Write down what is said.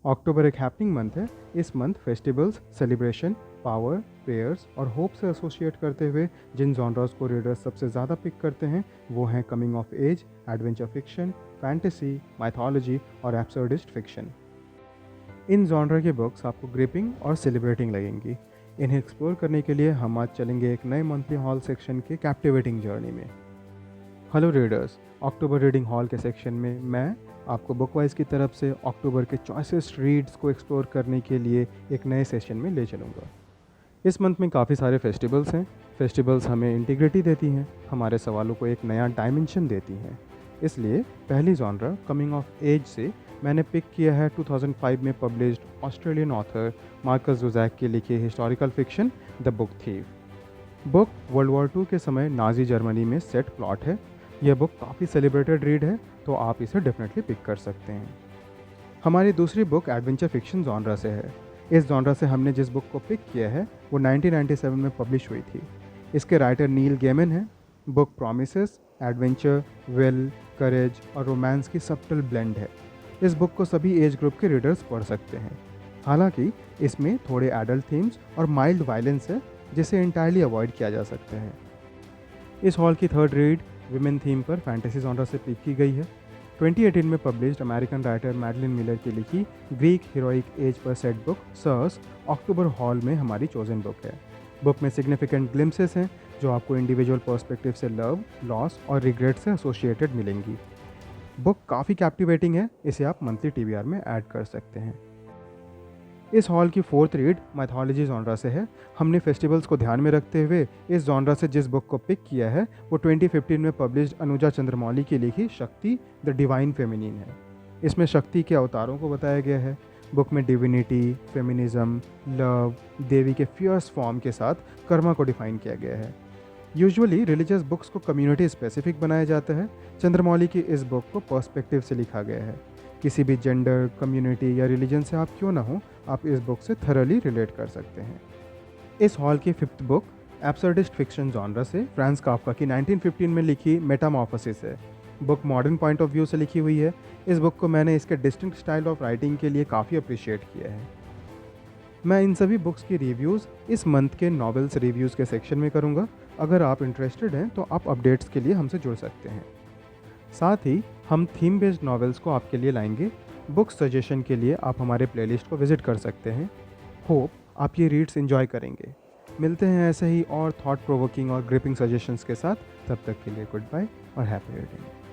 अक्टूबर एक happening month है। इस month festivals, celebration, power, prayers और होप से एसोसिएट करते हुए जिन जॉनरास को रीडर्स सबसे ज़्यादा पिक करते हैं वो हैं coming of age, adventure fiction, fantasy, mythology और एब्सर्डिस्ट फिक्शन। इन जॉनर की बुक्स आपको ग्रिपिंग और सेलिब्रेटिंग लगेंगी। इन्हें एक्सप्लोर करने के लिए हम आज चलेंगे एक नए मंथली हॉल सेक्शन के कैप्टिवेटिंग जर्नी में। हेलो रीडर्स, अक्टूबर रीडिंग हॉल के सेक्शन में मैं आपको बुक वाइज की तरफ से अक्टूबर के चॉइसेस्ट रीड्स को एक्सप्लोर करने के लिए एक नए सेशन में ले चलूँगा। इस मंथ में काफ़ी सारे फेस्टिवल्स हैं। फेस्टिवल्स हमें इंटीग्रिटी देती हैं, हमारे सवालों को एक नया डायमेंशन देती हैं। इसलिए पहली जॉनर कमिंग ऑफ एज से मैंने पिक किया है 2005 में पब्लिश्ड ऑस्ट्रेलियन ऑथर मार्कस जुजैक की लिखी historical fiction the book thief. Book world war II के समय नाजी जर्मनी में सेट प्लॉट है। यह बुक काफ़ी सेलिब्रेटेड रीड है, तो आप इसे डेफिनेटली पिक कर सकते हैं। हमारी दूसरी बुक एडवेंचर फिक्शन जॉनरा से है। इस जॉनरा से हमने जिस बुक को पिक किया है वो 1997 में पब्लिश हुई थी। इसके राइटर नील गैमन हैं। बुक प्रॉमिसेस एडवेंचर, विल, करेज और रोमांस की सब्टल ब्लेंड है। इस बुक को सभी एज ग्रुप के रीडर्स पढ़ सकते हैं। हालांकि इसमें थोड़े एडल्ट थीम्स और माइल्ड वायलेंस है जिसे इंटायरली अवॉइड किया जा सकता है। इस हॉल की थर्ड रीड विमेन थीम पर फैंटेसी जॉनरा से पिक की गई है। 2018 में published American writer Madeline Miller की लिखी ग्रीक हीरोइक एज पर set book Circe October hall में हमारी चोजन बुक है। बुक में सिग्निफिकेंट ग्लिम्सेस हैं जो आपको इंडिविजुअल पर्सपेक्टिव से लव, लॉस और रिग्रेट से एसोसिएटेड मिलेंगी। बुक काफ़ी कैप्टिवेटिंग है, इसे आप मंथली TBR में ऐड कर सकते हैं। इस हॉल की फोर्थ रीड माइथोलॉजी जॉनरा से है। हमने फेस्टिवल्स को ध्यान में रखते हुए इस जॉनरा से जिस बुक को पिक किया है वो 2015 में पब्लिश्ड अनुजा चंद्रमौली की लिखी शक्ति द डिवाइन फेमिनिन है। इसमें शक्ति के अवतारों को बताया गया है। बुक में डिविनिटी, फेमिनिज्म, लव, देवी के फियर्स फॉर्म के साथ कर्मा को डिफाइन किया गया है। यूजुअली रिलीजियस बुक्स को कम्युनिटी स्पेसिफिक बनाया जाता है। चंद्रमौली की इस बुक को पर्सपेक्टिव से लिखा गया है। किसी भी जेंडर, कम्युनिटी या रिलीजन से आप क्यों ना हो, आप इस बुक से थरली रिलेट कर सकते हैं। इस हॉल की फिफ्थ बुक एब्सर्डिस्ट फिक्शन जॉनरा से फ्रांस काफ्का की 1915 में लिखी मेटामॉर्फोसिस है। Book modern point of view से लिखी हुई है। इस बुक को मैंने इसके डिस्टिंक्ट स्टाइल ऑफ राइटिंग के लिए काफ़ी अप्रिशिएट किया है। मैं इन सभी बुक्स की रिव्यूज़ इस मंथ के नॉवेल्स रिव्यूज़ के सेक्शन में करूँगा। अगर आप इंटरेस्टेड हैं तो आप अपडेट्स के लिए हमसे जुड़ सकते हैं। साथ ही हम थीम बेस्ड नॉवेल्स को आपके लिए लाएंगे। बुक सजेशन के लिए आप हमारे प्लेलिस्ट को विजिट कर सकते हैं। होप आप ये रीड्स एंजॉय करेंगे। मिलते हैं ऐसे ही और थॉट प्रोवोकिंग और ग्रिपिंग सजेशंस के साथ। तब तक के लिए गुड बाय और हैप्पी रीडिंग।